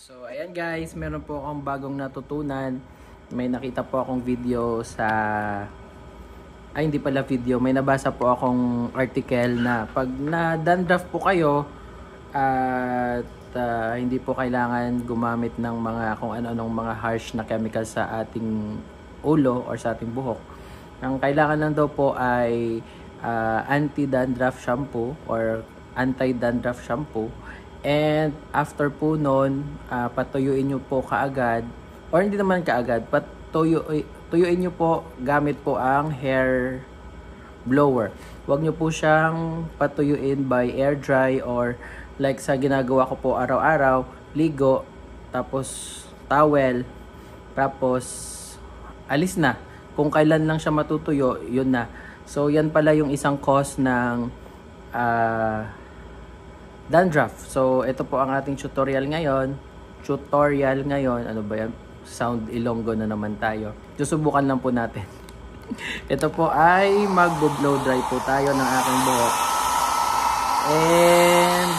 So ayan guys, meron po akong bagong natutunan. May nakita po akong video sa hindi pala video, may nabasa po akong article na pag na-dandruff po kayo at hindi po kailangan gumamit ng mga kung ano-anong mga harsh na chemical sa ating ulo or sa ating buhok. Ang kailangan lang daw po ay anti-dandruff shampoo or anti-dandruff shampoo. And after po nun, patuyuin nyo po kaagad, or hindi naman kaagad, tuyuin nyo po gamit po ang hair blower. Huwag nyo po siyang patuyuin by air dry or like sa ginagawa ko po araw-araw, ligo, tapos towel, tapos alis na. Kung kailan lang siya matutuyo, yun na. So yan pala yung isang cause ng dandruff. So, ito po ang ating tutorial ngayon. Ano ba yan? Sound Ilonggo na naman tayo. Susubukan lang po natin. Ito po ay magbo-blow dry po tayo ng aking buhok. And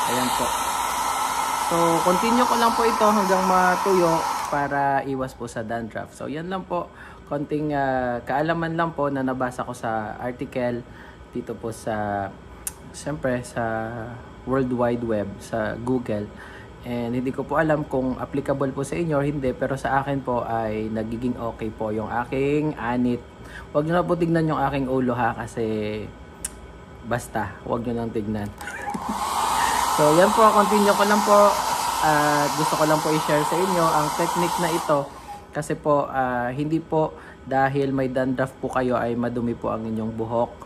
ayan po. So, continue ko lang po ito hanggang matuyo para iwas po sa dandruff. So, yan lang po. Konting kaalaman lang po na nabasa ko sa article dito po sa, siyempre sa World Wide Web, sa Google. And hindi ko po alam kung applicable po sa inyo or hindi, pero sa akin po ay nagiging okay po yung aking anit. Huwag nyo na po tignan yung aking ulo ha, kasi basta, huwag nyo nang tignan. So yan po, continue ko lang po at gusto ko lang po i-share sa inyo ang technique na ito kasi po hindi po dahil may dandruff po kayo ay madumi po ang inyong buhok.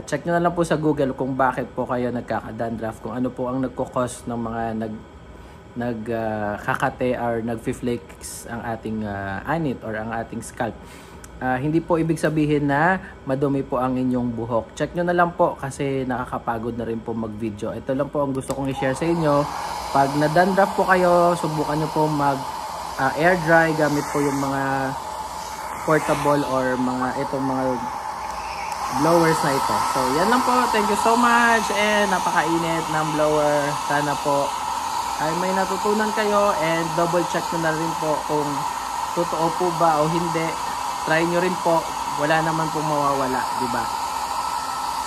Check nyo na lang po sa Google kung bakit po kayo nagkaka-dandruff, kung ano po ang nagkukos ng mga nagkakate or nagfi-flakes ang ating anit or ang ating scalp. Hindi po ibig sabihin na madumi po ang inyong buhok. Check nyo na lang po kasi nakakapagod na rin po mag-video. Ito lang po ang gusto kong i-share sa inyo. Pag na-dandruff po kayo, subukan nyo po mag-air dry gamit po yung mga portable or itong mga blowers na ito. So, yan lang po. Thank you so much. And napakainit ng blower. Sana po ay may natutunan kayo and double check nyo na rin po kung totoo po ba o hindi. Try nyo rin po. Wala naman pong mawawala, diba?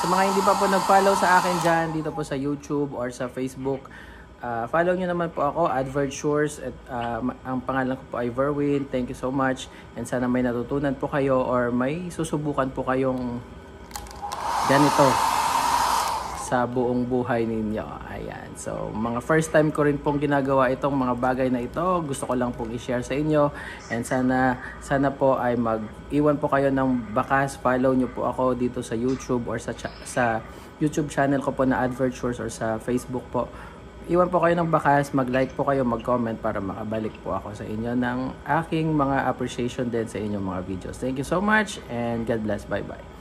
Sa mga hindi pa po nag-follow sa akin dyan, dito po sa YouTube or sa Facebook, follow nyo naman po ako, Advertures. At ang pangalan ko po ay Verwin. Thank you so much. And sana may natutunan po kayo or may susubukan po kayong ganito sa buong buhay ninyo. Ayan. So, mga first time ko rin pong ginagawa itong mga bagay na ito. Gusto ko lang pong i-share sa inyo. And sana po ay mag-iwan po kayo ng bakas. Follow nyo po ako dito sa YouTube or sa YouTube channel ko po na Advertures or sa Facebook po. Iwan po kayo ng bakas, mag-like po kayo, mag-comment para makabalik po ako sa inyo ng aking mga appreciation din sa inyong mga videos. Thank you so much and God bless. Bye-bye.